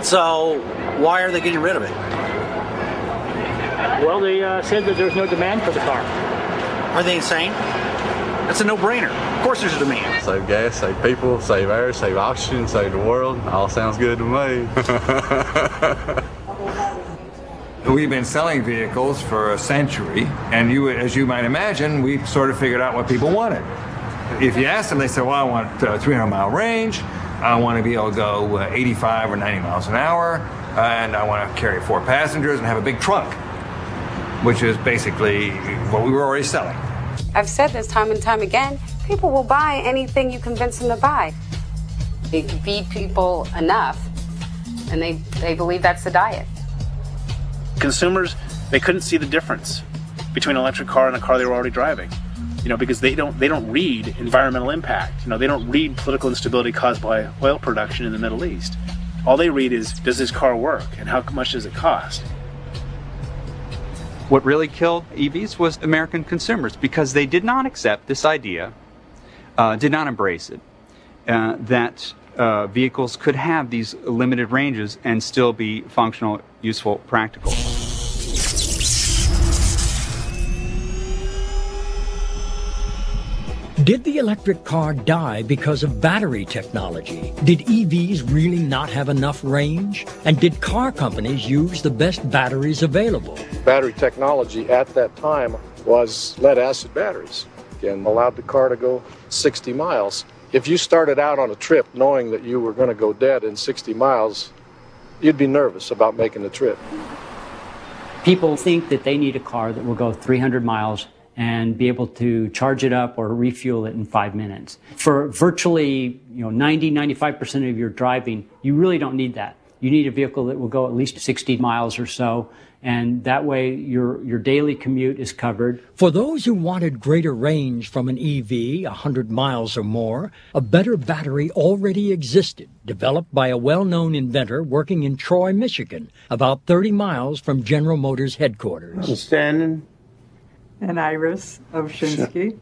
So why are they getting rid of it? Well, they said that there's no demand for the car. Are they insane? That's a no-brainer. Of course there's a demand. Save gas, save people, save air, save oxygen, save the world. All sounds good to me. We've been selling vehicles for a century, and as you might imagine, we sort of figured out what people wanted. If you ask them, they say, well, I want 300-mile range, I want to be able to go 85 or 90 miles an hour, and I want to carry 4 passengers and have a big trunk, which is basically what we were already selling. I've said this time and time again, people will buy anything you convince them to buy. You feed people enough, and they believe that's the diet. Consumers, they couldn't see the difference between an electric car and a car they were already driving, because they don't read environmental impact. They don't read political instability caused by oil production in the Middle East. All they read is, does this car work and how much does it cost? What really killed EVs was American consumers, because they did not accept this idea, did not embrace it, that vehicles could have these limited ranges and still be functional, useful, practical. Did the electric car die because of battery technology? Did EVs really not have enough range? And did car companies use the best batteries available? Battery technology at that time was lead-acid batteries and allowed the car to go 60 miles. If you started out on a trip knowing that you were going to go dead in 60 miles, you'd be nervous about making the trip. People think that they need a car that will go 300 miles and be able to charge it up or refuel it in 5 minutes. For virtually 90-95% of your driving, you really don't need that. You need a vehicle that will go at least 60 miles or so, and that way your daily commute is covered. For those who wanted greater range from an EV, 100 miles or more, a better battery already existed, developed by a well-known inventor working in Troy, Michigan, about 30 miles from General Motors headquarters. I'm standing. And Iris Ovshinsky.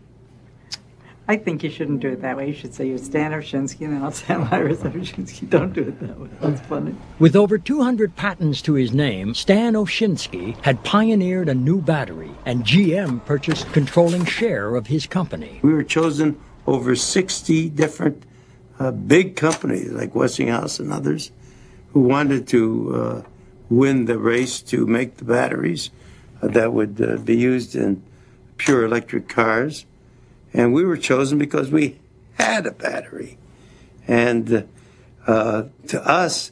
I think you shouldn't do it that way. You should say you're Stan Ovshinsky, and then I'll say I'm Iris Ovshinsky. Don't do it that way. That's funny. With over 200 patents to his name, Stan Ovshinsky had pioneered a new battery, and GM purchased controlling share of his company. We were chosen over 60 different big companies like Westinghouse and others who wanted to win the race to make the batteries that would be used in pure electric cars. And we were chosen because we had a battery. And to us,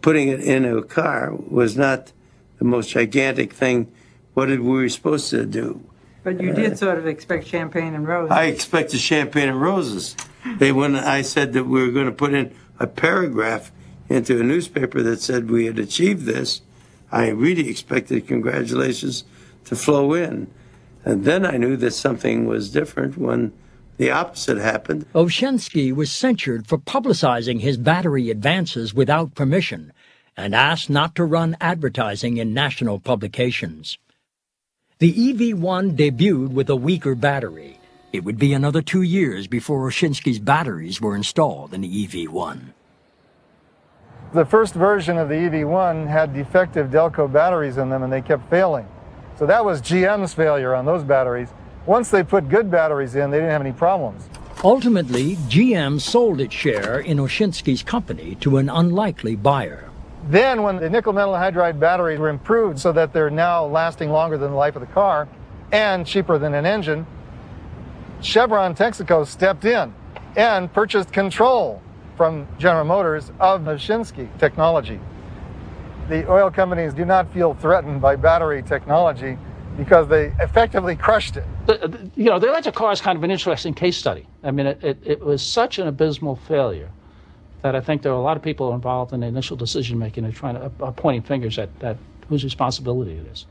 putting it into a car was not the most gigantic thing. What we were supposed to do? But you did sort of expect champagne and roses. I expected champagne and roses. When I said that we were going to put in a paragraph into a newspaper that said we had achieved this, I really expected congratulations to flow in. And then I knew that something was different when the opposite happened. Ovshinsky was censured for publicizing his battery advances without permission and asked not to run advertising in national publications. The EV1 debuted with a weaker battery. It would be another 2 years before Ovshinsky's batteries were installed in the EV1. The first version of the EV1 had defective Delco batteries in them, and they kept failing. So that was GM's failure on those batteries. Once they put good batteries in, they didn't have any problems. Ultimately, GM sold its share in Ovshinsky's company to an unlikely buyer. Then when the nickel metal hydride batteries were improved so that they're now lasting longer than the life of the car and cheaper than an engine, Chevron Texaco stepped in and purchased control from General Motors of Ovshinsky technology. The oil companies do not feel threatened by battery technology because they effectively crushed it. The electric car is kind of an interesting case study. I mean, it was such an abysmal failure that I think there are a lot of people involved in the initial decision-making and trying to pointing fingers at whose responsibility it is.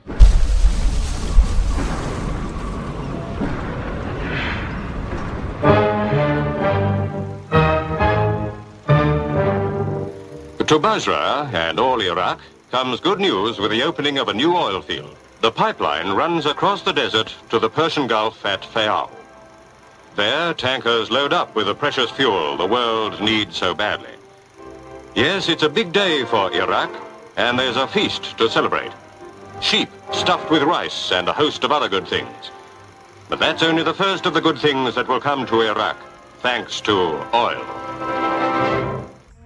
To Basra and all Iraq comes good news with the opening of a new oil field. The pipeline runs across the desert to the Persian Gulf at Fayal. There, tankers load up with the precious fuel the world needs so badly. Yes, it's a big day for Iraq, and there's a feast to celebrate. Sheep stuffed with rice and a host of other good things. But that's only the first of the good things that will come to Iraq, thanks to oil.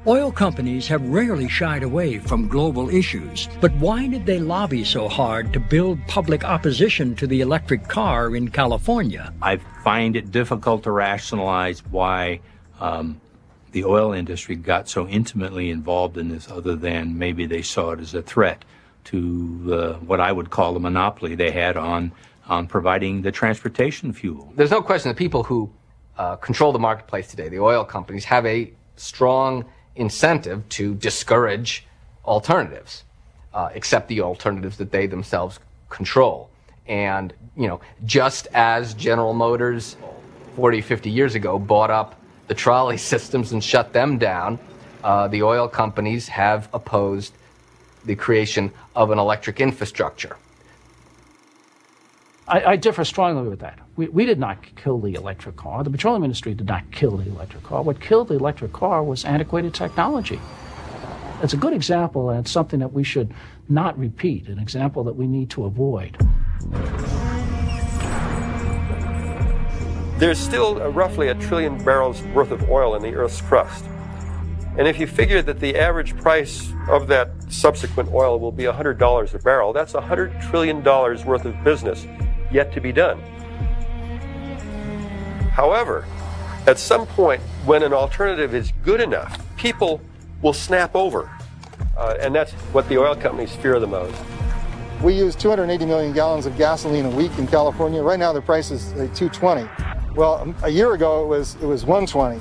Oil companies have rarely shied away from global issues, but why did they lobby so hard to build public opposition to the electric car in California? I find it difficult to rationalize why the oil industry got so intimately involved in this, other than maybe they saw it as a threat to what I would call the monopoly they had on providing the transportation fuel. There's no question that people who control the marketplace today, the oil companies, have a strong incentive to discourage alternatives, except the alternatives that they themselves control. And, you know, just as General Motors 40, 50 years ago bought up the trolley systems and shut them down, the oil companies have opposed the creation of an electric infrastructure. I differ strongly with that. We did not kill the electric car. The petroleum industry did not kill the electric car. What killed the electric car was antiquated technology. It's a good example, and it's something that we should not repeat, an example that we need to avoid. There's still roughly 1 trillion barrels worth of oil in the Earth's crust. And if you figure that the average price of that subsequent oil will be $100 a barrel, that's $100 trillion worth of business yet to be done. However, at some point, when an alternative is good enough, people will snap over. And that's what the oil companies fear the most. We use 280 million gallons of gasoline a week in California. Right now the price is $2.20. Well, a year ago it was $1.20.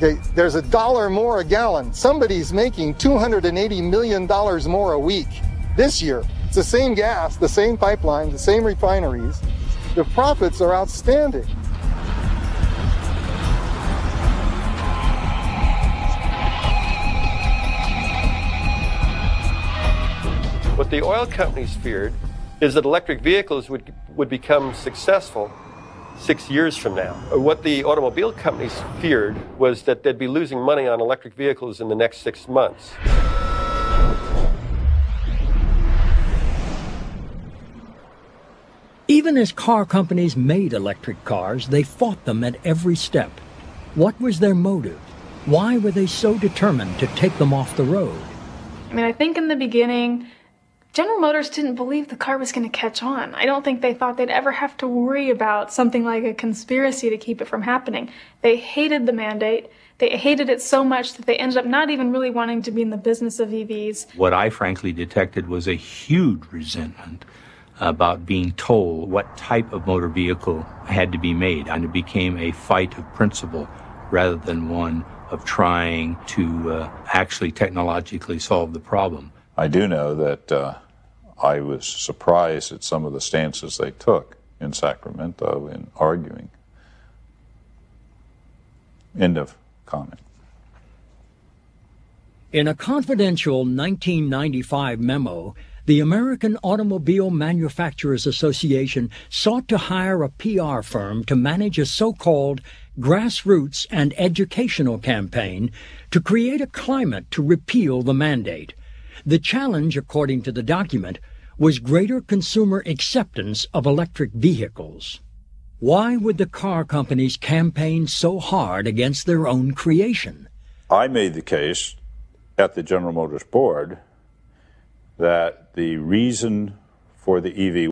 Okay, there's $1 more a gallon. Somebody's making $280 million more a week this year. It's the same gas, the same pipeline, the same refineries. The profits are outstanding. What the oil companies feared is that electric vehicles would become successful 6 years from now. What the automobile companies feared was that they'd be losing money on electric vehicles in the next 6 months. Even as car companies made electric cars, they fought them at every step. What was their motive? Why were they so determined to take them off the road? I mean, I think in the beginning, General Motors didn't believe the car was going to catch on. I don't think they thought they'd ever have to worry about something like a conspiracy to keep it from happening. They hated the mandate. They hated it so much that they ended up not even really wanting to be in the business of EVs. What I frankly detected was a huge resentment about being told what type of motor vehicle had to be made, and it became a fight of principle rather than one of trying to actually technologically solve the problem. I do know that I was surprised at some of the stances they took in Sacramento in arguing. End of comment. In a confidential 1995 memo, the American Automobile Manufacturers Association sought to hire a PR firm to manage a so-called grassroots and educational campaign to create a climate to repeal the mandate. The challenge, according to the document, was greater consumer acceptance of electric vehicles. Why would the car companies campaign so hard against their own creation? I made the case at the General Motors board that the reason for the EV